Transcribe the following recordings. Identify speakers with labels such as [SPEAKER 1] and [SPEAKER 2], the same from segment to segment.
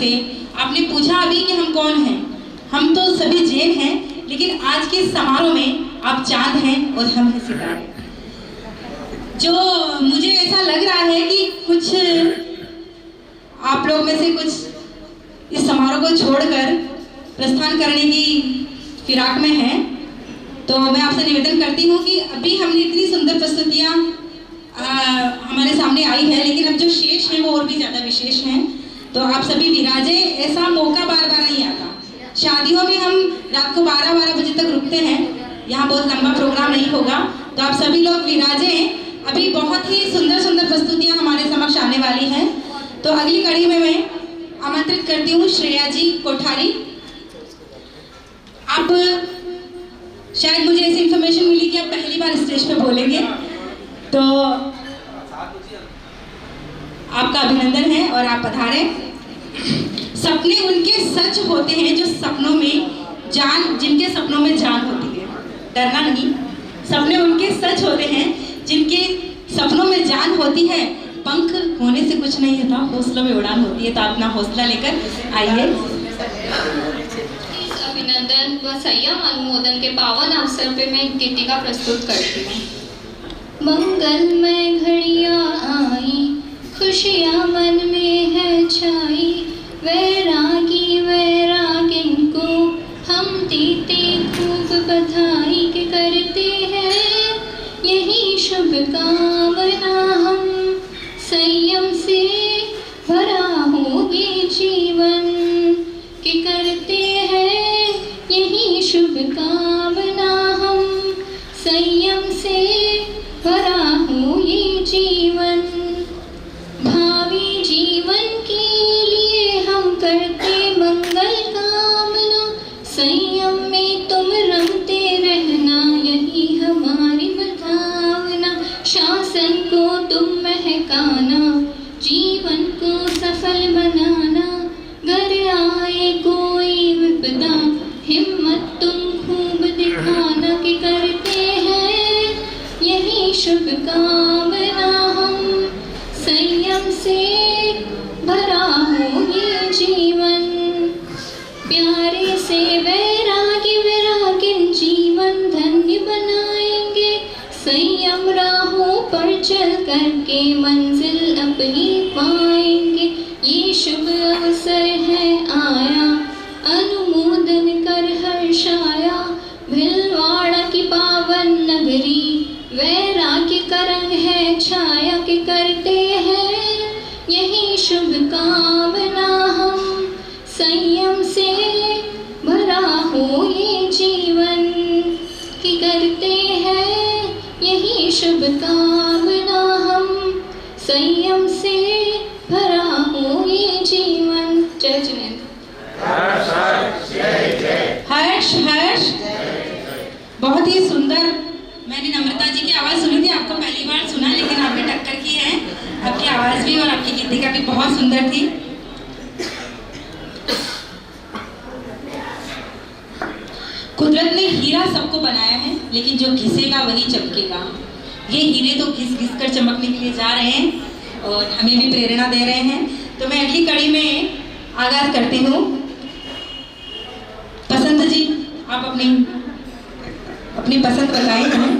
[SPEAKER 1] थे। आपने पूछा अभी कि हम कौन हैं। हम तो सभी जैन हैं, लेकिन आज के समारोह में आप चांद हैं और हम हैं सितारे। जो मुझे ऐसा लग रहा है कि कुछ आप लोग में से कुछ इस समारोह को छोड़कर प्रस्थान करने की फिराक में हैं, तो मैं आपसे निवेदन करती हूँ कि अभी हमने इतनी सुंदर प्रस्तुतियाँ हमारे सामने आई है, लेकिन अब जो शेष हैं वो और भी ज़्यादा विशेष हैं। तो आप सभी विराजे, ऐसा मौका बार बार नहीं आता। शादियों में हम रात को 12-12 बजे तक रुकते हैं, यहाँ बहुत लंबा प्रोग्राम नहीं होगा, तो आप सभी लोग विराजें। अभी बहुत ही सुंदर सुंदर प्रस्तुतियाँ हमारे समक्ष आने वाली हैं। तो अगली कड़ी में मैं आमंत्रित करती हूँ श्रेया जी कोठारी। आप शायद मुझे ऐसी इन्फॉर्मेशन मिली कि आप पहली बार स्टेज पे बोलेंगे, तो आपका अभिनंदन है और आप पधारें। सपने उनके सच होते हैं जो सपनों में जान, जिनके सपनों में जान होती है। डरना नहीं, सपने उनके सच होते हैं जिनके सपनों में जान होती है। पंख होने से कुछ नहीं होता, हौसलों में उड़ान होती है। तो अपना हौसला लेकर आइए।
[SPEAKER 2] अभिनंदन व संयम अनुमोदन के पावन अवसर पे मैं गीतिका प्रस्तुत करती हूँ। मंगलमय घड़ियाँ आई, खुशियाँ मन में है छाई, वैरागी वैरागिन को हम देते खूब बधाई के करते हैं यही शुभ कामना। हम संयम से भरा हो ये जीवन के करते हैं यही शुभ कामना। हम संयम से भरा हो ये जीवन, भावी जीवन के लिए हम करते मंगल कामना। संयम में तुम रमते रहना यही हमारी भावना। शासन को तुम महकाना, जीवन को सफल बनाना। घर आए कोई विपदा, हिम्मत तुम खूब दिखाना के करते हैं यही शुभ कामना। हम संयम से भरा हो ये जीवन, प्यारे से वैरागी वैरागिन जीवन धन्य बनाएंगे। संयम राहों पर चल करके मंजिल अपनी पाएंगे। ये शुभ अवसर है आया, अनुमोदन कर हर्षाया। भिलवाड़ा की पावन नगरी, वैराग्य का रंग है छाया के करते हैं यही शुभ कामना। हम संयम से भरा हो ये जीवन की करते हैं यही शुभ कामना। हम संयम से भरा हो ये जीवन। जय जिनेंद्र।
[SPEAKER 1] हर्ष हर्ष, बहुत ही सुंदर। मैंने नम्रता जी की आवाज़ सुनी थी, आपको पहली बार सुना, लेकिन आपने टक्कर की है। आपकी आवाज़ भी और आपकी गीतिका भी बहुत सुंदर थी। कुदरत ने हीरा सबको बनाया है, लेकिन जो घिसेगा वही चमकेगा। ये हीरे तो घिस घिस कर चमकने के लिए जा रहे हैं और हमें भी प्रेरणा दे रहे हैं। तो मैं अगली कड़ी में आगाज करती हूँ। पसंद जी, आप अपनी पसंद बताएं हमें।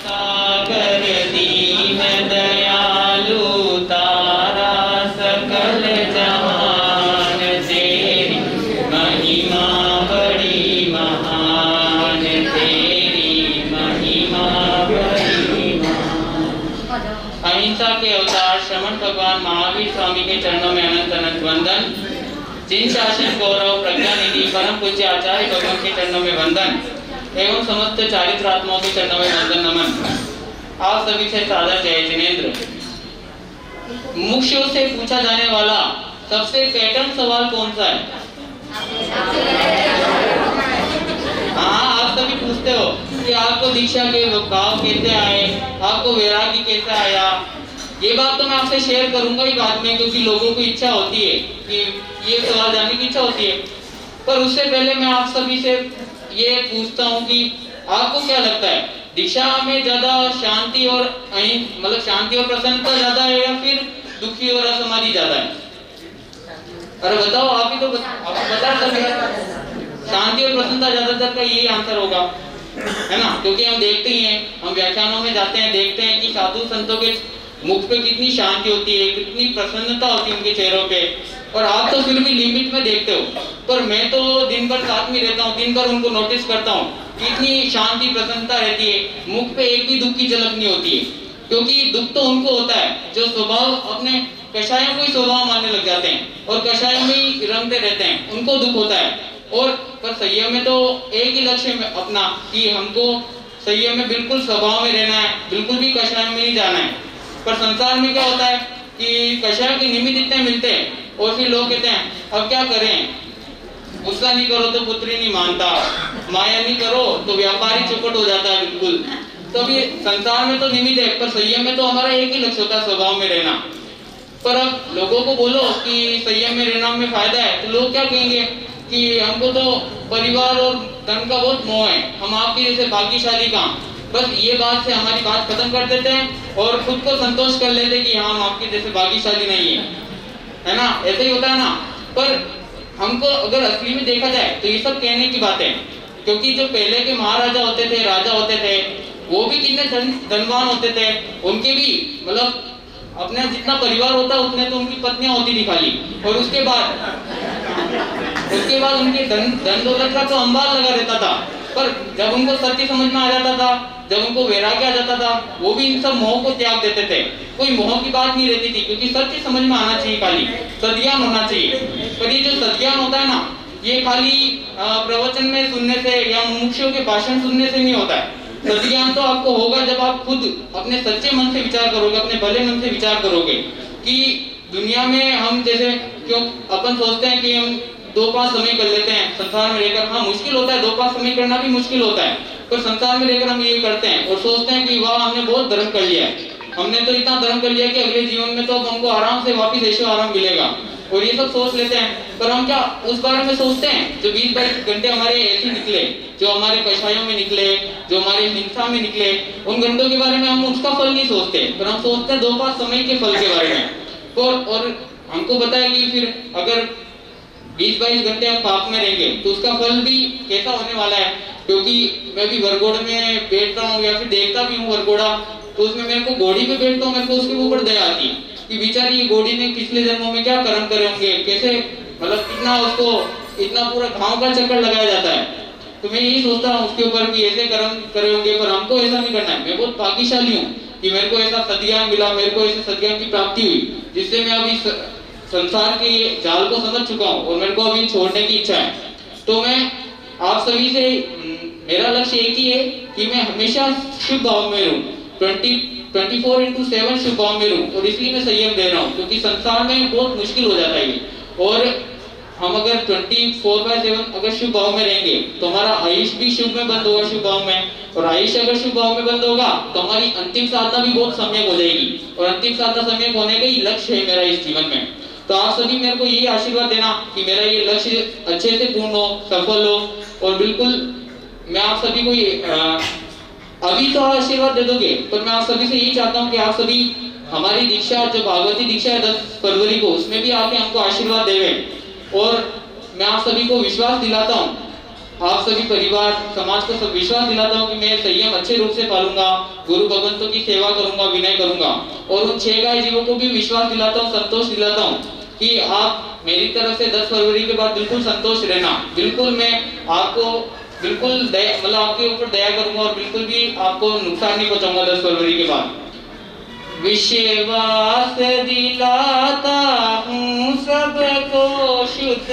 [SPEAKER 3] सागर दीन दयालु तारा सकल जहान, तेरी महिमा बड़ी महान, तेरी महिमा बड़ी महान। अहिंसा के अवतार श्रमण भगवान महावीर स्वामी के चरणों में अनंत अनंत वंदन। जिन शासन गौरव प्रज्ञा निधि परम पूज्य आचार्य भगवान के चरणों में वंदन एवं समस्त चारित्रात्माओं के चरणों में वंदन नमन। आप सभी से सादर जय जिनेंद्र। मुख्यों से पूछा जाने वाला सबसे पैटर्न सवाल कौन सा है? हाँ, आप सभी पूछते हो कि आपको दीक्षा के भाव कैसे आए, आपको वैरागी कैसे आया। ये बात तो मैं आपसे शेयर करूंगा ही बाद में, क्योंकि लोगों को इच्छा होती है कि ये सवाल जानने की इच्छा होती है। पर उससे पहले मैं आप सभी से ये पूछता हूँ कि आपको क्या लगता है, दीक्षा में ज्यादा शांति और शांति और प्रसन्नता ज्यादा है या फिर दुखी और असमाधि ज्यादा है? अरे बताओ, आप ही तो आपको बता सकते हैं। शांति और प्रसन्नता ज्यादातर का यही आंसर होगा, है ना? क्योंकि हम देखते ही हैं, हम व्याख्यानों में जाते हैं, देखते हैं कि साधु संतों के मुख पे कितनी शांति होती है, कितनी प्रसन्नता होती है उनके चेहरों पे। और आप तो फिर भी लिमिट में देखते हो, पर मैं तो दिन भर साथ में रहता हूँ, दिन भर उनको नोटिस करता हूँ, कितनी शांति प्रसन्नता रहती है, मुख पे एक भी दुख की झलक नहीं होती है। क्योंकि दुख तो उनको होता है जो स्वभाव अपने कषायों को ही स्वभाव मानने लग जाते हैं और कषायों में ही रंगते रहते हैं, उनको दुख होता है। और पर संयम में तो एक ही लक्ष्य में अपना कि हमको संयम में बिल्कुल स्वभाव में रहना है, बिल्कुल भी कषाय में नहीं जाना है। पर संसार में क्या होता है कि कषाय के निमित्त इतने मिलते हैं और फिर लोग कहते हैं अब क्या करें, गुस्सा नहीं करो तो पुत्री नहीं मानता, माया नहीं करो तो व्यापारी चौपट हो जाता है बिल्कुल। तो अभी संसार में तो निमित्त है, पर संयम में तो हमारा एक ही लक्ष्य होता है, स्वभाव में रहना। पर अब लोगों को बोलो कि संयम में रहना में फायदा है, तो लोग क्या कहेंगे कि हमको तो परिवार और धन का बहुत मोह है, हम आपके जैसे भाग्यशाली कहाँ। बस ये बात से हमारी बात खत्म कर देते हैं और खुद को संतोष कर लेते हैं कि हम आपके जैसे भाग्यशाली नहीं है ना? ऐसे ही होता है ना। पर हमको अगर असली में देखा जाए तो ये सब कहने की बात है, क्योंकि जो पहले के महाराजा होते थे, राजा होते थे, वो भी कितने धनवान होते थे, उनके भी मतलब अपने जितना परिवार होता है उतने तो उनकी पत्नियां होती थी खाली। और उसके बाद उनके धन दौलत का तो अंबार लगा रहता था। पर जब उनको सत्य समझ में आ जाता था, जब उनको वैराग्य आ जाता था, वो भी इन सब मोह को त्याग देते थे। कोई मोह की बात नहीं रहती थी, क्योंकि सत्य समझ में आना चाहिए, खाली सद्ज्ञान होना चाहिए। पर ये जो सद्ज्ञान होता है ना, ये खाली प्रवचन में सुनने से या मुमुक्षुओं के भाषण सुनने से नहीं होता है। सद्ज्ञान तो आपको होगा जब आप खुद अपने सच्चे मन से विचार करोगे, अपने भले मन से विचार करोगे कि दुनिया में हम जैसे क्यों अपन सोचते हैं कि हम 2-5 समय कर लेते हैं संसार में रहकर। हाँ, मुश्किल होता है, 2-5 समय करना भी मुश्किल होता है, पर संसार में रहकर हम ये करते हैं और सोचते हैं कि वाह हमने बहुत धर्म कर लिया है, हमने तो इतना धर्म कर लिया कि अगले जीवन में तो हमको आराम से वापिस ऐशो आराम मिलेगा, और ये सब सोच लेते हैं। पर हम क्या उस बारे में सोचते हैं जो 20-22 घंटे हमारे ऐसे निकले, जो हमारे कषायों में निकले, जो हमारे हिंसा में निकले, उन घंटों के बारे में हम उसका फल नहीं सोचते, पर हम सोचते हैं 2-5 समय के फल के बारे में। और हमको पता है कि फिर अगर 20-22 घंटे हम पाप में रहेंगे तो उसका फल भी कैसा होने वाला है। क्योंकि मैं भी वरघोड़ में बैठता हूँ या फिर देखता भी हूँ वरघोड़ा, तो उसमें मेरे को घोड़ी पे बैठता हूँ, मेरे को उसके ऊपर दया आती है कि बेचारी ये घोड़ी ने पिछले जन्मों में क्या कर्म करे होंगे, कैसे मतलब कितना उसको इतना पूरा घाव का चक्कर लगाया जाता है। तो मैं यही सोचता हूँ उसके ऊपर कि ऐसे कर्म करे होंगे, पर हमको ऐसा नहीं करना है। मैं बहुत भाग्यशाली हूँ कि मेरे को ऐसा सद्ज्ञान मिला, मेरे को ऐसे सद्ज्ञान की प्राप्ति हुई जिससे मैं अभी संसार के जाल को समझ चुका हूँ और मेरे को अभी छोड़ने की इच्छा है। तो मैं आप सभी से मेरा लक्ष्य एक ही है कि मैं हमेशा शुभ भाव में रहूं, 24/7 शुभ भाव में रहूं, और इसलिए मैं संयम दे रहा हूँ क्योंकि संसार में बहुत मुश्किल हो जाता है। और हम अगर 24/7 अगर शुभ भाव में रहेंगे तो हमारा आयुष भी शुभ में बंद होगा, शुभ भाव में, और आयुष अगर शुभ भाव में बंद होगा तो हमारी अंतिम साधना भी बहुत सम्यक हो जाएगी, और अंतिम साधना सम्यक होने का ही लक्ष्य है मेरा इस जीवन में। तो आप सभी मेरे को यही आशीर्वाद देना कि मेरा ये लक्ष्य अच्छे से पूर्ण हो, सफल हो, और बिल्कुल मैं आप सभी को अभी तो आशीर्वाद दे दोगे, पर मैं आप सभी से यही चाहता हूँ कि आप सभी हमारी दीक्षा जो भागवती दीक्षा है 10 फरवरी को, उसमें भी आके हमको आशीर्वाद देवे। और मैं आप सभी को विश्वास दिलाता हूँ, आप सभी परिवार समाज को सब विश्वास दिलाता हूँ कि मैं संयम अच्छे रूप से पालूंगा, गुरु भगवंतों की सेवा करूंगा, विनय करूंगा, और उन 6 गाय जीवों को भी विश्वास दिलाता हूँ, संतोष दिलाता हूँ कि आप मेरी तरफ से 10 फरवरी के बाद बिल्कुल संतोष रहना। बिल्कुल मैं आपको बिल्कुल मतलब आपके ऊपर दया करूंगा और बिल्कुल भी आपको नुकसान नहीं पहुंचाऊंगा 10 फरवरी के बाद। विश्वास दिलाता हूँ सबको शुद्ध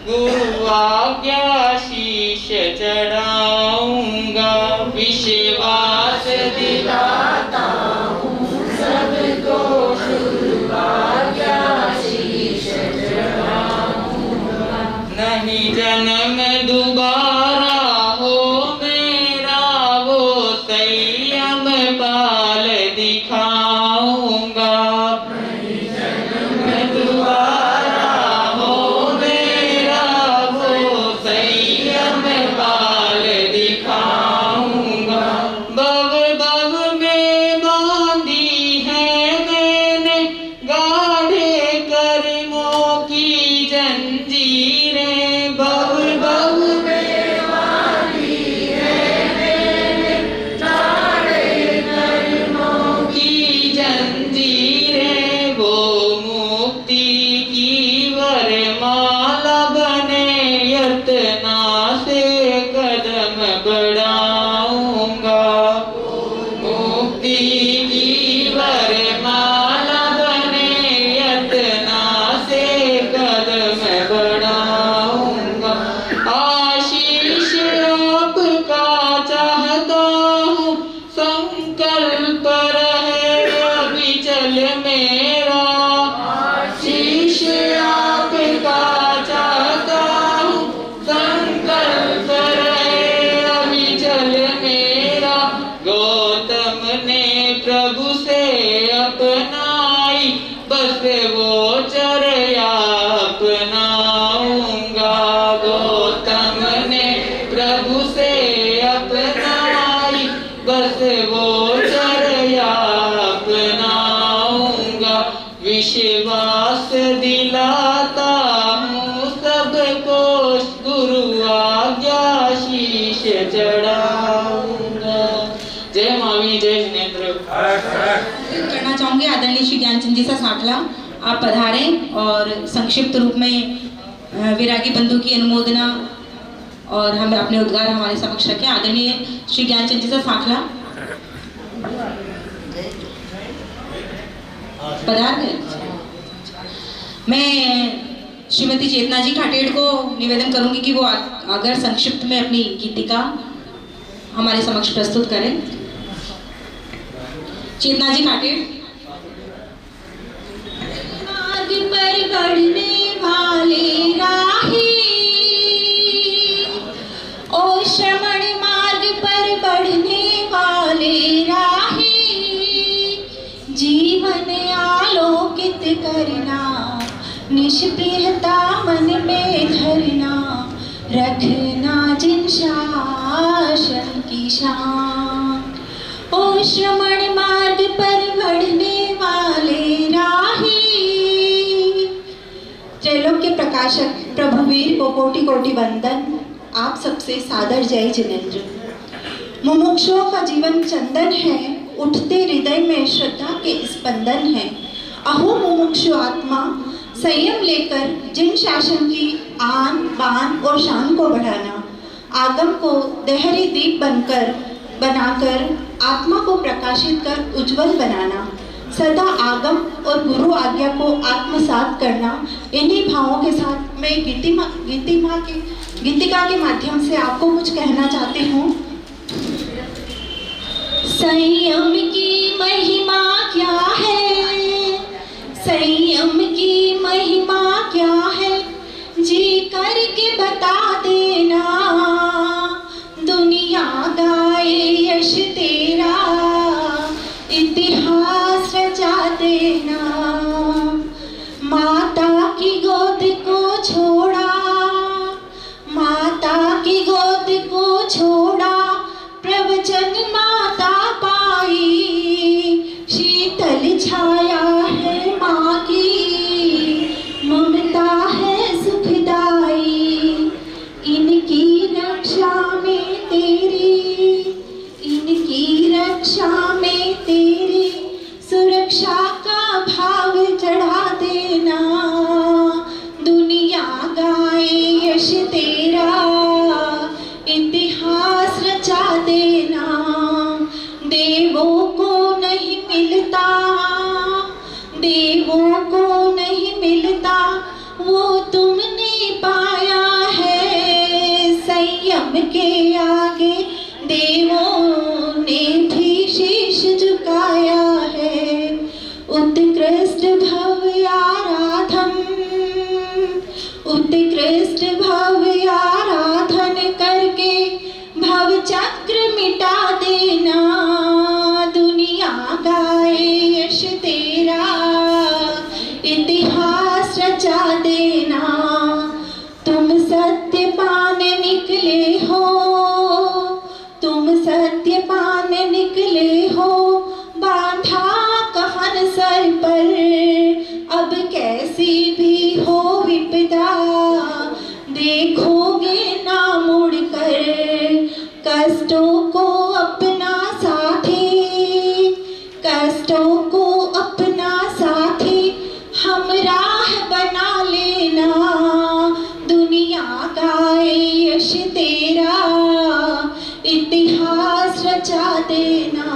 [SPEAKER 3] गुरु आज्ञा शीश चढ़ाऊंगा। विश्वास दिलाता हूँ सबको शुद्ध आज्ञा शीश चढ़ाऊंगा। नहीं जन्म दोबारा हो मेरा वो संयम पाल दिखाऊंगा। नहीं जन्म दोबारा हो मेरा वो संयम पाल दिखाऊंगा। बव बव में बांधी है मैंने गाढ़े कर्मों की दिलाता हूँ सबको, गुरु आज्ञा शीश चढ़ाऊंगा। जय मावी, जय जिनेंद्र।
[SPEAKER 1] करना चाहूंगी आदरणीय श्री ज्ञानचंद जी सा साखला, आप पधारें और संक्षिप्त रूप में विरागी बंधु की अनुमोदना और हम अपने उद्गार हमारे समक्ष रखें। आदरणीय श्री ज्ञानचंद जी सा साखला पधार गए। मैं श्रीमती चेतना जी खाटेड़ को निवेदन करूंगी कि वो अगर संक्षिप्त में अपनी गीतिका हमारे समक्ष प्रस्तुत करें। चेतना जी खाटेड़।
[SPEAKER 4] मार्ग पर बढ़ने वाले राही, ओ श्रमण मार्ग पर बढ़ने वाले राही, जीवन आलोकित करना, निष्प्रियता मन में धरना, रखना जिन शासन की शान। ओ श्रमण मार्ग पर बढ़ने वाले राही। त्रैलोक्य के प्रकाशक प्रभुवीर को कोटि कोटि वंदन। आप सबसे सादर जय जिनेंद्र। मुमुक्षुओं का जीवन चंदन है, उठते हृदय में श्रद्धा के स्पंदन है। अहो मुमुक्षु आत्मा, संयम लेकर जिन शासन की आन बान और शान को बढ़ाना, आगम को देहरी दीप बनाकर आत्मा को प्रकाशित कर उज्जवल बनाना, सदा आगम और गुरु आज्ञा को आत्मसात करना। इन्हीं भावों के साथ मैं गीतिका के माध्यम से आपको कुछ कहना चाहती हूँ। संयम की महिमा क्या है, संयम की महिमा क्या है, जी करके बता देना, दुनिया गाए यश तेरा, इतिहास रचा देना। माता की गोद को छोड़ा, माता की गोद को छोड़ा, प्रवचन माता पाई, शीतल छाया है माँ की, ममता है सुखदाई। इनकी रक्षा में तेरी, इनकी रक्षा में तेरी, सुरक्षा का भाव चढ़ा देना, दुनिया गाए यश तेरा, इतिहास रचा देना। देवों को नहीं मिलता, देवों को नहीं मिलता, वो तुमने पाया है। संयम के आगे देवों ने भी शीश झुकाया है। उत्कृष्ट भव्य आराधन, उत्कृष्ट भव्य आराधन करके भव चक्र मिटा देना, दुनिया गाए यश तेरा, इतिहास रचा देना। तुम सत्य पाने निकले हो, तुम सत्य पाने निकले हो, बांधा कफन सर पर, अब कैसी भी हो विपदा, देखोगे ना मुड़कर, कष्टों को अपना साथी, कष्टों को अपना साथी, हम राह बना लेना, दुनिया गाए यश तेरा, इतिहास रचा देना।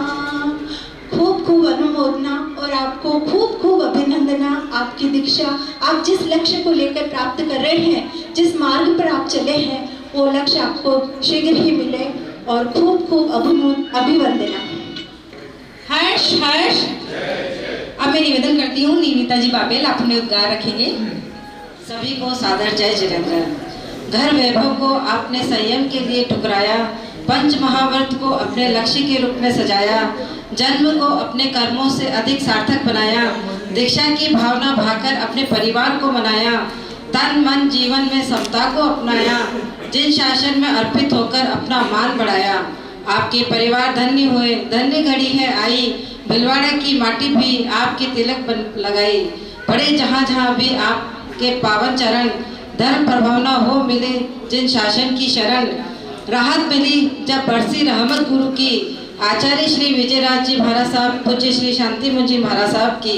[SPEAKER 4] खूब खूब अनुमोदना और आपको खूब खूब अभिनंदना। आपकी दीक्षा, आप जिस लक्ष्य को लेकर प्राप्त कर रहे हैं, जिस मार्ग पर आप चले हैं, वो लक्ष्य आपको शीघ्र ही मिले और खूब खूब अभिवंदना।
[SPEAKER 1] हर्ष हर्ष। अब मैं निवेदन करती हूँ नीविता जी बाबेल, आप अपने उद्गार रखेंगे।
[SPEAKER 5] सभी को सादर जय जिनेंद्र। घर वैभव को आपने संयम के लिए ठुकराया, पंच महाव्रत को अपने लक्ष्य के रूप में सजाया, जन्म को अपने कर्मों से अधिक सार्थक बनाया, दीक्षा की भावना भाकर अपने परिवार को मनाया, तन मन जीवन में समता को अपनाया, जिन शासन में अर्पित होकर अपना मान बढ़ाया। आपके परिवार धन्य हुए, धन्य घड़ी है आई, भिलवाड़ा की माटी भी आपकी तिलक लगाई। पड़े जहाँ जहाँ भी आपके पावन चरण, धर्म प्रभाव न हो मिले जिन शासन की शरण, राहत मिली जब बरसी रहमत गुरु की, आचार्य श्री विजयराज जी महाराज साहब, पूज्य श्री शांति मुंजी महाराज साहब की।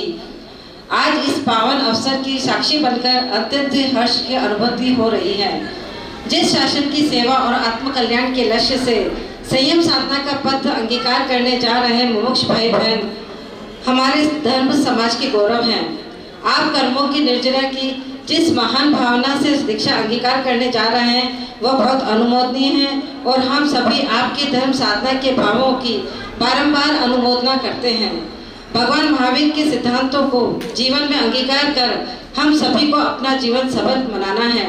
[SPEAKER 5] आज इस पावन अवसर की साक्षी बनकर अत्यंत हर्ष की अनुभूति हो रही है। जिस शासन की सेवा और आत्म कल्याण के लक्ष्य से संयम साधना का पथ अंगीकार करने जा रहे मुमुक्ष भाई बहन हमारे धर्म समाज के गौरव हैं। आप कर्मों की निर्जरा की जिस महान भावना से दीक्षा अंगीकार करने जा रहे हैं वह बहुत अनुमोदनीय है और हम सभी आपके धर्म साधना के भावों की बारंबार अनुमोदना करते हैं। भगवान महावीर के सिद्धांतों को जीवन में अंगीकार कर हम सभी को अपना जीवन सफल बनाना है।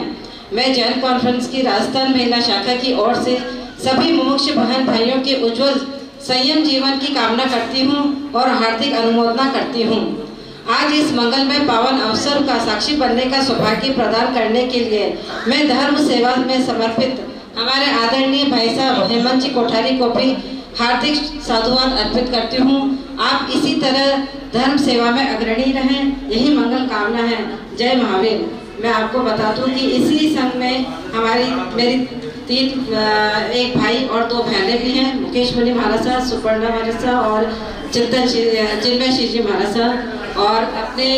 [SPEAKER 5] मैं जैन कॉन्फ्रेंस की राजस्थान महिला शाखा की ओर से सभी मुमुक्ष बहन भाइयों के उज्जवल संयम जीवन की कामना करती हूँ और हार्दिक अनुमोदना करती हूँ। आज इस मंगलमय पावन अवसर का साक्षी बनने का सौभाग्य प्रदान करने के लिए मैं धर्म सेवा में समर्पित हमारे आदरणीय भाई साहब हेमंत जी कोठारी को भी हार्दिक साधुवाद अर्पित करती हूँ। आप इसी तरह धर्म सेवा में अग्रणी रहें, यही मंगल कामना है। जय महावीर। मैं आपको बता दूं कि इसी संघ में मेरी एक भाई और 2 बहनें भी हैं, मुकेश मुनि महाराज साहब, सुपर्णा महाराज साहब और चिन्मय श्री जी महाराज साहब, और अपने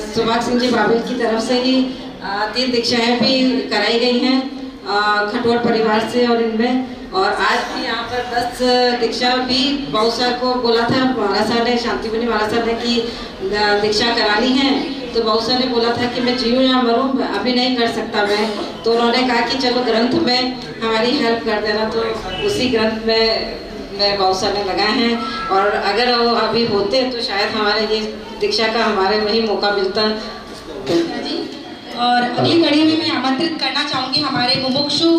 [SPEAKER 5] सुभाष सिंह जी बाबिल की तरफ से ही 3 दीक्षाएं भी कराई गई हैं खटोर परिवार से। और आज भी यहाँ पर 10 दीक्षा भी बाबू साहब को बोला था, महाराज साहब ने, शांति मुनि महाराज साहब ने कि दीक्षा करानी है, तो बाबू साहब ने बोला था कि मैं जीऊँ या मरूँ अभी नहीं कर सकता मैं, तो उन्होंने कहा कि चलो ग्रंथ में हमारी हेल्प कर देना, तो उसी ग्रंथ में बाबू साहब ने लगाए हैं। और अगर वो अभी होते तो शायद हमारे ये दीक्षा का हमारे वही मौका मिलता।
[SPEAKER 1] और अगली कड़ी में मैं आमंत्रित करना चाहूँगी हमारे मुमुक्षु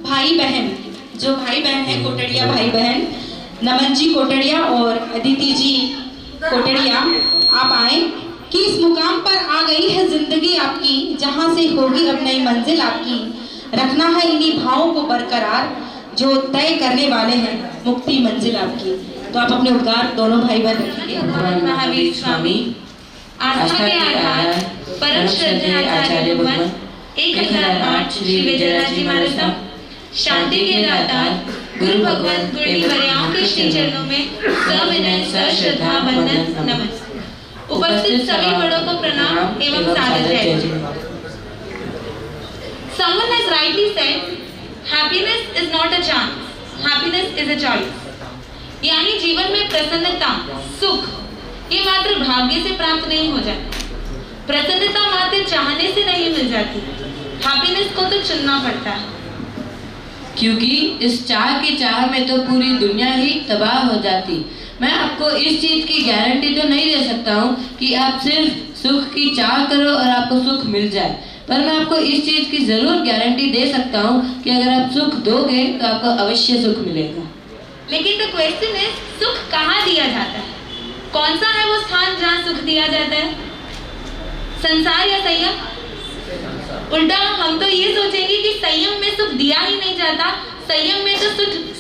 [SPEAKER 1] भाई बहन, जो भाई बहन है कोटड़िया भाई बहन, नमन जी कोटड़िया और अदिति जी कोटड़िया, आप आए कि इस मुकाम पर आ गई है जिंदगी आपकी, जहाँ से होगी अब नई मंजिल आपकी। रखना है इन्हीं भावों को बरकरार, जो तय करने वाले हैं मुक्ति मंजिल आपकी। तो आप अपने उद्गार दोनों भाई बहन रखिए।
[SPEAKER 2] महावीर स्वामी, आस्था के आधार, परम श्रद्धेय आचार्य भगवान 1008 श्री विजयराज जी महाराज साहब, शांति के दातार गुरु भगवान गुरुवर्याओं के श्री चरणों में सविनय सश्रद्धा वंदन नमन। उपस्थित सभी बड़ों को प्रणाम एवं सादर जय। Someone has rightly said, happiness is not a chance, happiness is a choice. यानी जीवन में प्रसन्नता, सुख ये मात्र भाग्य से प्राप्त नहीं हो जाती, प्रसन्नता मात्र चाहने से नहीं मिल जाती, हैप्पीनेस को तो चुनना पड़ता है।
[SPEAKER 6] क्योंकि इस चाह की चाह में तो पूरी दुनिया ही तबाह हो जाती। मैं आपको इस चीज की गारंटी तो नहीं दे सकता हूँ कि आप सिर्फ सुख की चाह करो और आपको सुख मिल जाए, पर मैं आपको इस चीज की जरूर गारंटी दे सकता हूँ कि अगर आप सुख दोगे तो आपको अवश्य सुख मिलेगा।
[SPEAKER 2] लेकिन द क्वेश्चन इज, सुख कहाँ दिया जाता है? कौन सा है वो स्थान जहाँ सुख दिया जाता है? संसार या संयम? उल्टा हम तो ये सोचेंगे कि संयम में सुख दिया ही नहीं जाता, संयम में तो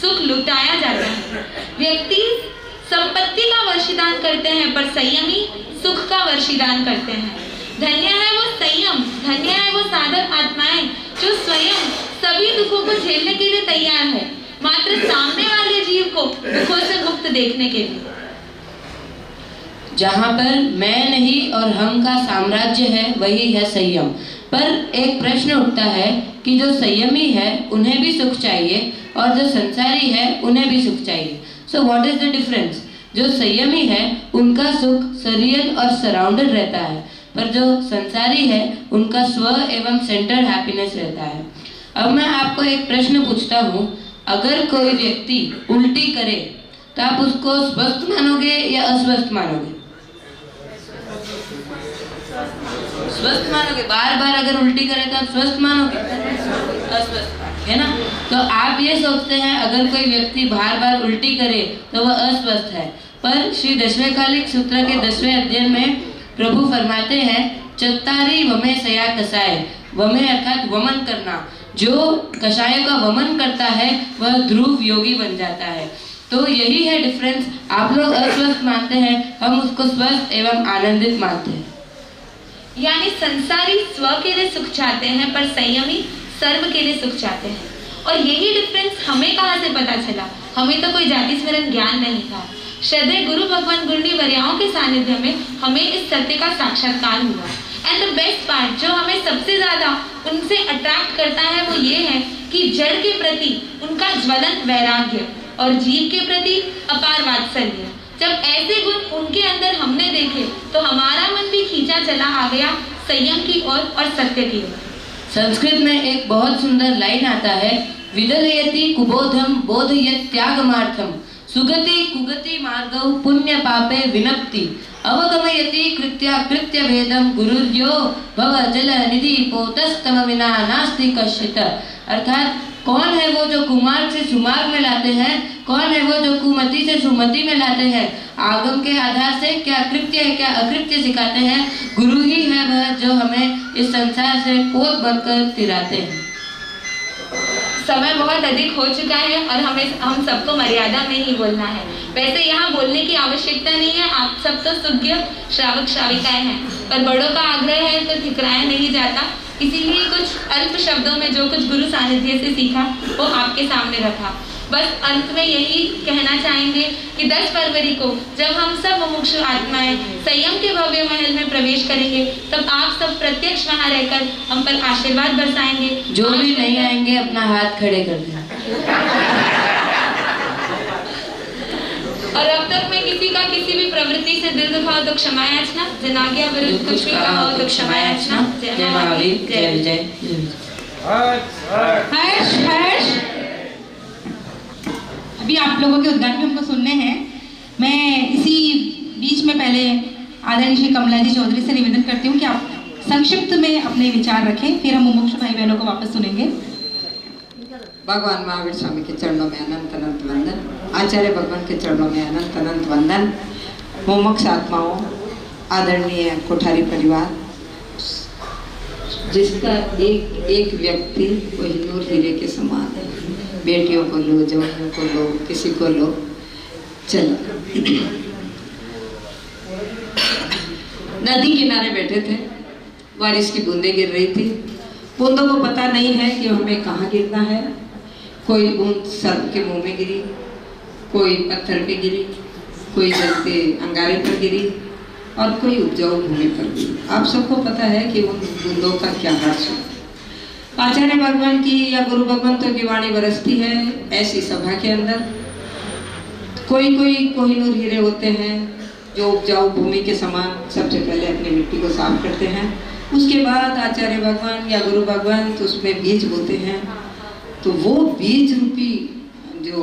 [SPEAKER 2] सुख लुटाया जाता है। व्यक्ति संपत्ति का वर्षिदान करते हैं पर संयमी सुख का वर्षिदान करते हैं। धन्य है वो संयम, धन्य है वो साधक आत्माएं जो स्वयं सभी दुखों को झेलने के लिए तैयार है, मात्र सामने वाले जीव को दुखों से मुक्त देखने के लिए।
[SPEAKER 6] जहाँ पर मैं नहीं और हम का साम्राज्य है वही है संयम। पर एक प्रश्न उठता है कि जो संयमी है उन्हें भी सुख चाहिए और जो संसारी है उन्हें भी सुख चाहिए। So what is the difference? जो संयमी है उनका सुख सरियल और सराउंडेड रहता है, पर जो संसारी है उनका स्व एवं सेंटर्ड हैप्पीनेस रहता है। अब मैं आपको एक प्रश्न पूछता हूँ, अगर कोई व्यक्ति उल्टी करे तो आप उसको स्वस्थ मानोगे या अस्वस्थ मानोगे? स्वस्थ मानोगे। बार बार अगर उल्टी करे तो आप स्वस्थ मानोगे? अस्वस्थ, है ना? तो आप ये सोचते हैं अगर कोई व्यक्ति बार बार उल्टी करे तो वह अस्वस्थ है, पर श्री दशवें कालिक सूत्र के 10वें अध्याय में प्रभु फरमाते हैं, चत्तारी वमे सया कसाय। वमे अर्थात वमन करना, जो कषाय का वमन करता है वह ध्रुव योगी बन जाता है। तो यही है डिफरेंस। आप लोग अस्वस्थ मानते हैं, हम उसको स्वस्थ एवं आनंदित मानते हैं।
[SPEAKER 2] यानी संसारी स्व के लिए सुख चाहते हैं पर संयमी सर्व के लिए सुख चाहते हैं। और यही डिफरेंस हमें कहाँ से पता चला? हमें तो कोई जाति स्मरण ज्ञान नहीं था। श्रद्धेय गुरु भगवान गुरुनी वर्याओं के सानिध्य में हमें इस सत्य का साक्षात्कार हुआ। एंड द बेस्ट पार्ट जो हमें सबसे ज्यादा उनसे अट्रैक्ट करता है वो ये है कि जड़ के प्रति उनका ज्वलंत वैराग्य और जीव के प्रति अपार वात्सल्य। जब ऐसे गुण उनके अंदर हमने देखे तो हमारा मन भी खींचा चला आ गया संयम की ओर और सत्य की ओर।
[SPEAKER 6] संस्कृत में एक बहुत सुंदर लाइन आता है, विदलयति कुबोधम बोधयत् त्यागमार्थम सुगति कुगति मार्गौ पुण्य पापे विनप्ति अवगमयति कृत्या कृत्य भेदम गुरुर्यो भव जल निधि पोतस्तम विना नास्ति कश्चित्। अर्थात कौन है वो जो कुमार्ग से सुमार्ग में लाते हैं, कौन है वो जो कुमति से सुमति में लाते हैं, आगम के आधार से क्या कृत्य है क्या अकृत्य सिखाते हैं, गुरु ही है वह जो हमें इस संसार से पोत बनकर तिराते हैं।
[SPEAKER 2] समय बहुत अधिक हो चुका है और हम सबको मर्यादा में ही बोलना है। वैसे यहाँ बोलने की आवश्यकता नहीं है, आप सब तो सुज्ञ श्रावक श्राविकाएं हैं, पर बड़ों का आग्रह है तो ठिकराया नहीं जाता। इसीलिए कुछ अल्प शब्दों में जो कुछ गुरु सानिध्य से सीखा वो आपके सामने रखा। बस अंत में यही कहना चाहेंगे कि 10 फरवरी को जब हम सब मुमुक्षु आत्माएं संयम के भव्य महल में प्रवेश करेंगे तब आप सब प्रत्यक्ष वहां रहकर हम पर आशीर्वाद बरसाएंगे।
[SPEAKER 6] जो भी नहीं आएंगे अपना हाथ खड़े कर दें।
[SPEAKER 2] और अब तक मैं किसी का किसी भी प्रवृत्ति से दिल दुखाओ तो क्षमा याचना, जनाज्ञा विरुद्ध कुछ भी कहा हो तो क्षमा याचना।
[SPEAKER 6] जय महावीर, जय विजय।
[SPEAKER 1] हर्ष हर्ष, अभी आप लोगों के उद्गार भी हमको सुनने हैं। मैं इसी बीच में पहले आदरणीय श्री कमला जी चौधरी से निवेदन करती हूँ कि आप संक्षिप्त में अपने विचार रखें, फिर हम मुमुक्षु भाई बहनों को वापस सुनेंगे।
[SPEAKER 5] भगवान महावीर स्वामी के चरणों में अनंत अनंत वंदन, आचार्य भगवान के चरणों में अनंत अनंत वंदन। मुमुक्ष आत्माओं, आदरणीय कोठारी परिवार, जिसका एक एक व्यक्ति कोहिनूर हीरे के समान है। बेटियों को लो, जवानों को लो, किसी को लो, चलो। नदी किनारे बैठे थे, बारिश की बूंदें गिर रही थी। बूंदों को पता नहीं है कि हमें कहाँ गिरना है। कोई बूंद सर्प के मुंह में गिरी, कोई पत्थर पे गिरी, कोई जलते अंगारे पर गिरी और कोई उपजाऊ भूमि पर गिरी। आप सबको पता है कि उन बूंदों का क्या हर्ष है। आचार्य भगवान की या गुरु भगवंतों की वाणी बरसती है ऐसी सभा के अंदर। कोई कोई कोहिनूर हीरे होते हैं जो उपजाऊ भूमि के समान सबसे पहले अपनी मिट्टी को साफ करते हैं, उसके बाद आचार्य भगवान या गुरु भगवान तो उसमें बीज बोते हैं। तो वो बीज रूपी जो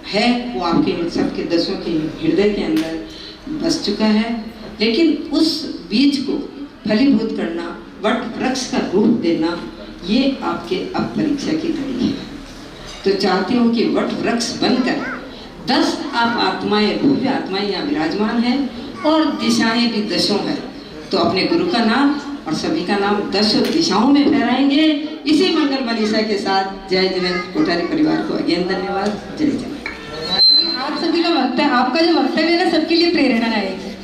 [SPEAKER 5] है वो आपके सबके दसों के हृदय के अंदर बस चुका है, लेकिन उस बीज को फलीभूत करना, वट वृक्ष का रूप देना, ये आपके अब परीक्षा की घड़ी है। तो चाहती हूँ कि वट वृक्ष बनकर 10 आप आत्माएं, भव्य आत्माएं यहाँ विराजमान हैं और दिशाएं भी दशों है। तो अपने गुरु का नाम और सभी का नाम 10 दिशाओं में फहराएंगे। इसी मंगल मनीषा के साथ जय जिनेंद्र कोठारी परिवार को अगेन धन्यवाद। जय जय।
[SPEAKER 1] आप सभी का वक्तव्य, आपका जो वक्तव्य है ना, सबके लिए प्रेरणादायक है।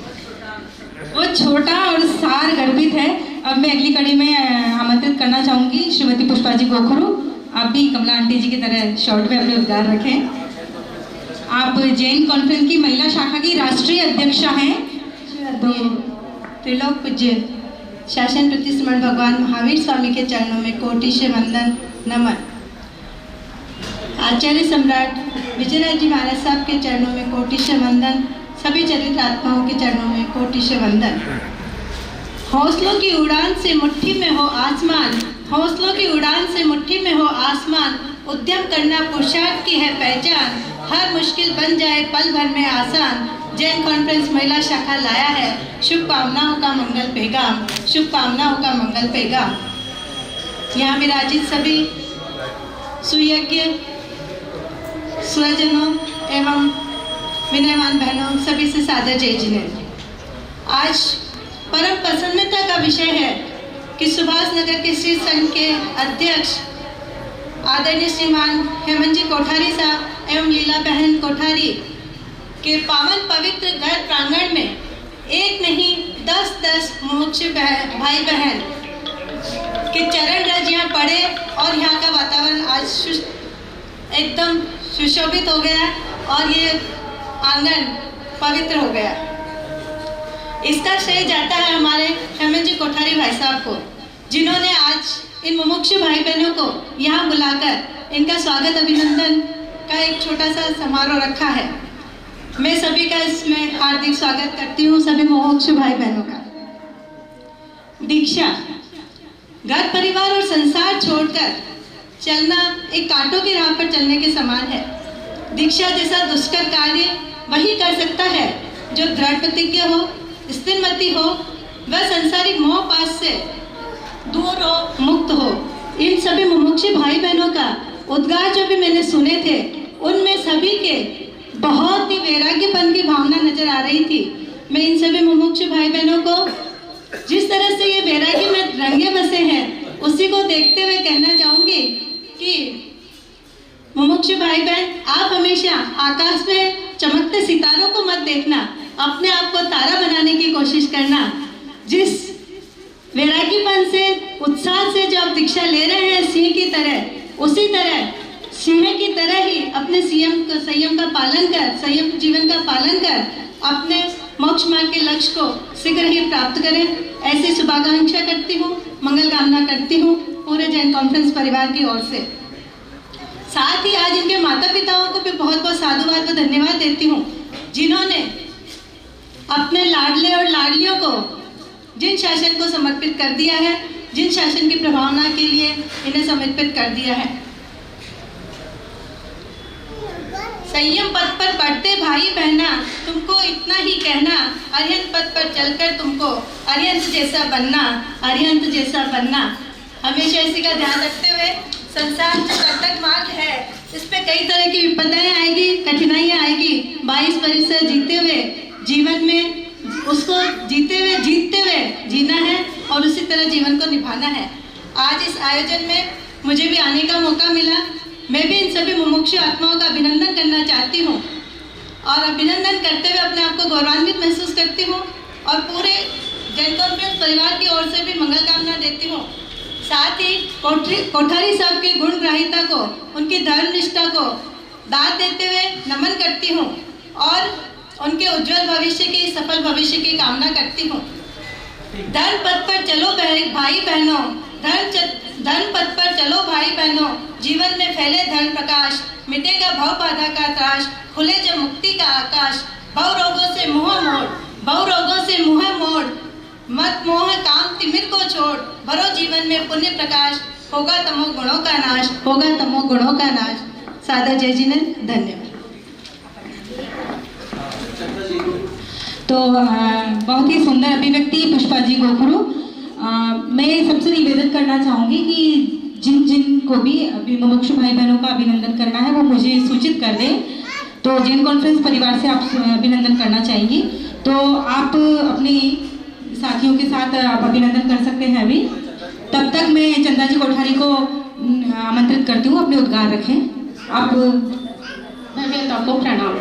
[SPEAKER 1] वो छोटा और सार गर्भित है। अब मैं अगली कड़ी में आमंत्रित करना चाहूंगी श्रीमती पुष्पा जी गोखरू। आप भी कमला आंटी जी की तरह शॉर्ट में अपने उद्गार रखें। आप जैन कॉन्फ्रेंस की महिला शाखा की राष्ट्रीय अध्यक्षा हैं।
[SPEAKER 4] त्रिलोक पूज्य शासन प्रतिस्मरण भगवान महावीर स्वामी के चरणों में कोटि से वंदन नमन। आचार्य सम्राट विजयराज जी महाराज साहब के चरणों में कोटि से वंदन। सभी चरित्र आत्माओं के चरणों में कोटि से वंदन। हौसलों की उड़ान से मुट्ठी में हो आसमान, हौसलों की उड़ान से मुट्ठी में हो आसमान। उद्यम करना पुरुषार्थ की है पहचान, हर मुश्किल बन जाए पल भर में आसान। जैन कॉन्फ्रेंस महिला शाखा लाया है शुभकामनाओं का मंगल पैगाम, शुभकामनाओं का मंगल पैगाम। यहाँ विराजित सभी सुयज्ञ स्वजनों एवं विनयवान बहनों, सभी से सादर जय जिनेंद्र। आज परम प्रसन्नता का विषय है कि सुभाष नगर के श्री संघ के अध्यक्ष आदरणीय श्रीमान हेमंत जी कोठारी साहब एवं लीला बहन कोठारी के पावन पवित्र घर प्रांगण में
[SPEAKER 7] एक नहीं 10-10 मुमुक्ष भाई बहन के चरण रज यहाँ पड़े और यहाँ का वातावरण आज एकदम सुशोभित हो गया और ये आंगन पवित्र हो गया। इसका श्रेय जाता है हमारे हेमंत जी कोठारी भाई साहब को, जिन्होंने आज इन मुमुक्ष भाई बहनों को यहाँ बुलाकर इनका स्वागत अभिनंदन का एक छोटा सा समारोह रखा है। मैं सभी का इसमें हार्दिक स्वागत करती हूँ, सभी मुमुक्ष भाई बहनों का। दीक्षा घर परिवार और संसार छोड़कर चलना एक कांटों की राह पर चलने के समान है। दीक्षा जैसा दुष्कर कार्य वही कर सकता है जो दृढ़ प्रतिज्ञ हो, स्थिरमति हो, वह संसारिक मोह पास से दूर हो, मुक्त हो। इन सभी मुमुक्ष भाई बहनों का उद्गार जो भी मैंने सुने थे, उनमें सभी के बहुत ही वैराग्यपन की भावना नजर आ रही थी। मैं इन सभी मुमुक्ष भाई बहनों को जिस तरह से ये वैराग्य में रंगे बसे हैं, उसी को देखते हुए कहना चाहूंगी कि मुमुक्ष भाई बहन, आप हमेशा आकाश में चमकते सितारों को मत देखना, अपने आप को तारा बनाने की कोशिश करना। जिस वैराग्यपन से, उत्साह से जो आप दीक्षा ले रहे हैं सिंह की तरह, उसी तरह सिंह की तरह ही अपने संयम का पालन कर, संयम जीवन का पालन कर अपने मोक्ष मार्ग के लक्ष्य को शीघ्र ही प्राप्त करें। ऐसी शुभाकांक्षा करती हूँ, मंगल कामना करती हूँ पूरे जैन कॉन्फ्रेंस परिवार की ओर से। साथ ही आज इनके माता पिताओं को भी बहुत बहुत साधुवाद व धन्यवाद देती हूँ, जिन्होंने अपने लाडले और लाडलियों को जिन शासन को समर्पित कर दिया है, जिन शासन की प्रभावना के लिए इन्हें समर्पित कर दिया है। संयम पथ पर बढ़ते भाई बहना, तुमको इतना ही कहना, अरिहंत पथ पर चलकर तुमको अरिहंत जैसा बनना, अरिहंत जैसा बनना। हमेशा इसी का ध्यान रखते हुए संसार जो कर्तव्य मार्ग है, इस पे कई तरह की विपदाएं आएगी, कठिनाइयां आएगी। 22 परिसर जीते हुए जीवन में उसको जीते हुए जीना है और उसी तरह जीवन को निभाना है। आज इस आयोजन में मुझे भी आने का मौका मिला। मैं भी इन सभी मुमुक्षु आत्माओं का अभिनंदन करना चाहती हूँ और अभिनंदन करते हुए अपने आप को गौरवान्वित महसूस करती हूँ और पूरे जैन कॉन्फ्रेंस परिवार की ओर से भी मंगल कामना देती हूँ। साथ ही कोठारी साहब की गुणग्राहिता को, उनकी धर्म निष्ठा को दाद देते हुए नमन करती हूँ और उनके उज्जवल भविष्य की, सफल भविष्य की कामना करती हूँ। धर्म पथ पर चलो भाई बहनों, धर्म पथ पर चलो भाई बहनों, जीवन में फैले धर्म प्रकाश, मिटेगा भव बाधा का त्राश, खुले जब मुक्ति का आकाश। भव रोगों से मुँह मोड़, मत मोह काम तिमिर को छोड़, भरो जीवन में पुण्य प्रकाश, होगा तमो गुणों का नाश, होगा तमो गुणों का नाश। सादर जय जिनेंद्र, धन्यवाद।
[SPEAKER 1] तो बहुत ही सुंदर अभिव्यक्ति पुष्पा जी गोखरू। मैं सबसे निवेदन करना चाहूँगी कि जिन को भी अभी मुमुक्षु भाई बहनों का अभिनंदन करना है वो मुझे सूचित कर दें। तो जैन कॉन्फ्रेंस परिवार से आप अभिनंदन करना चाहेंगी तो आप अपनी साथियों के साथ आप अभिनंदन कर सकते हैं अभी। तब तक मैं चंदा जी कोठारी को आमंत्रित करती हूँ, अपने उद्गार रखें। आप
[SPEAKER 8] आपको प्रणाम।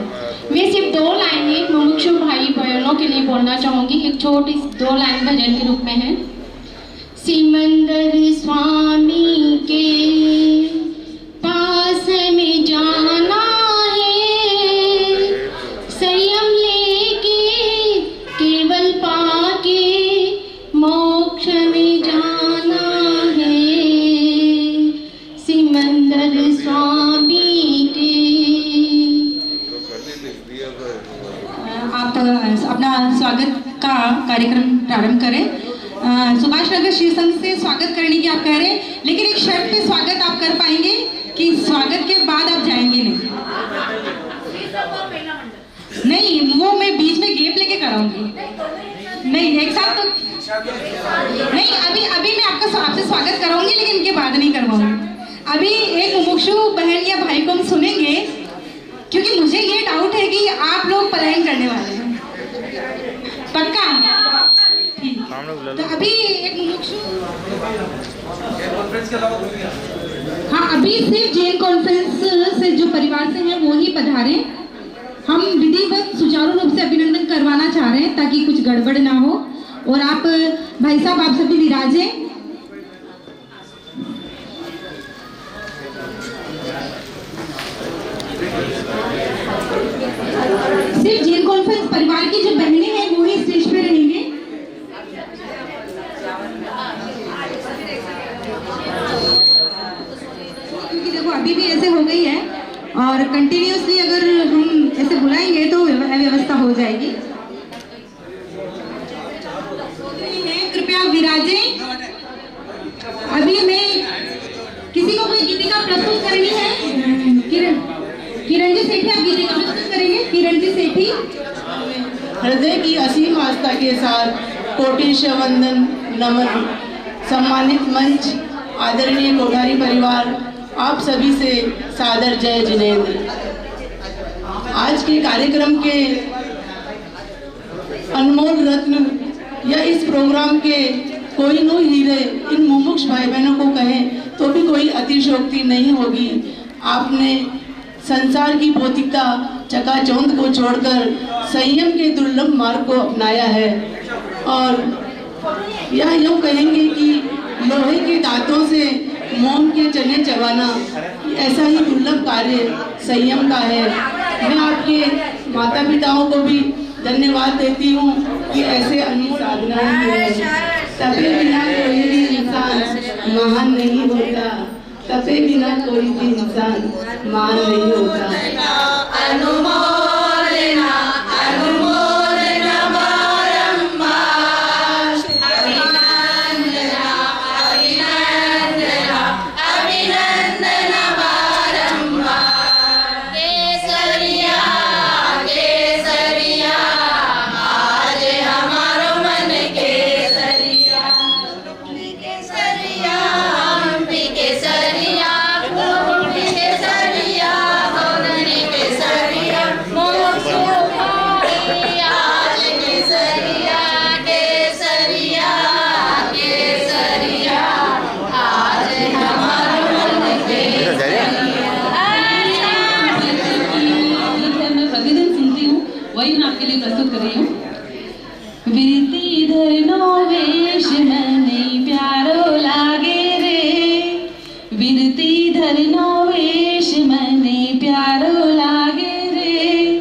[SPEAKER 8] मैं सिर्फ 2 लाइनें मुमुक्षु भाई बहनों के लिए बोलना चाहूँगी। एक छोटी 2 लाइन भजन के रूप में है। सिमंदर स्वामी के पास में जाना है, संयम लेके केवल पाके मोक्ष में जाना है। सिमंदर स्वामी के।
[SPEAKER 1] आप अपना स्वागत का कार्यक्रम प्रारंभ करें। सुभाष नगर श्री संघ से स्वागत करने की आप कह रहे हैं, लेकिन एक शर्त पे स्वागत आप कर पाएंगे कि स्वागत के बाद आप जाएंगे नहीं, वो मैं बीच में गैप लेके कराऊंगी। नहीं, एक साथ तो नहीं। अभी मैं आपसे स्वागत कराऊंगी, लेकिन इनके बाद नहीं करवाऊंगी। अभी एक मुमुक्षु बहन या भाई को हम सुनेंगे, क्योंकि मुझे ये डाउट है कि आप लोग पलायन करने वाले हैं। पक्का? तो अभी एक मुमुक्षु, हाँ, अभी सिर्फ जैन कॉन्फ्रेंस से जो परिवार से हैं वो ही पधारे। हम विधिवत सुचारू रूप से अभिनंदन करवाना चाह रहे हैं ताकि कुछ गड़बड़ ना हो। और आप भाई साहब आप सभी विराजें। सिर्फ जेल कॉन्फ्रेंस परिवार की जो बहनें हैं वो ही स्टेज पे रहेंगे। क्योंकि देखो अभी भी ऐसे हो गई है और कंटिन्यूसली अगर हम ऐसे बुलाएंगे तो व्यवस्था हो जाएगी। कृपया विराजें। अभी मैं किसी को कोई गीतिका प्रस्तुत करनी है। किरण जी सेठी आप गीतिका प्रस्तुत करेंगे। किरण जी सेठी।
[SPEAKER 9] हृदय की असीम आस्था के साथ कोटिश वंदन नमन। सम्मानित मंच, आदरणीय कोठारी परिवार, आप सभी से सादर जय जिनेंद्र। आज के कार्यक्रम के अनमोल रत्न या इस प्रोग्राम के कोई नो हीरे इन मुमुक्ष भाई बहनों को कहें तो भी कोई अतिशयोक्ति नहीं होगी। आपने संसार की भौतिकता चकाचौंध को छोड़कर संयम के दुर्लभ मार्ग को अपनाया है और यह यूँ कहेंगे कि लोहे के दांतों से मोम के चने चबाना ऐसा ही दुर्लभ कार्य संयम का है। मैं आपके माता पिताओं को भी धन्यवाद देती हूँ कि ऐसे अनमोल साधनाएं हैं। तपे बिना कोई भी इंसान महान नहीं होता। तपे बिना कोई भी इंसान महान नहीं होता।
[SPEAKER 10] वही मैं आपके लिए प्रस्तुत कर रही हूँ। विरती धरनो वेश मने प्यारो लागे रे। विरती धरनो वेश मने प्यारो लागे रे।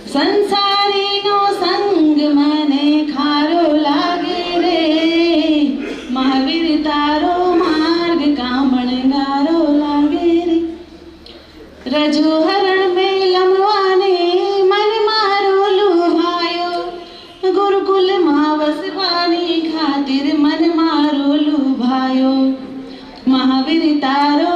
[SPEAKER 10] संसारी नो संग मने खारो लागे रे। महावीर तारो मार्ग कामण गारो लागे रे। रजो हरण में लमवाने गुरुकुल मावस पानी खातिर मन मारो लुभायो। महावीर तारो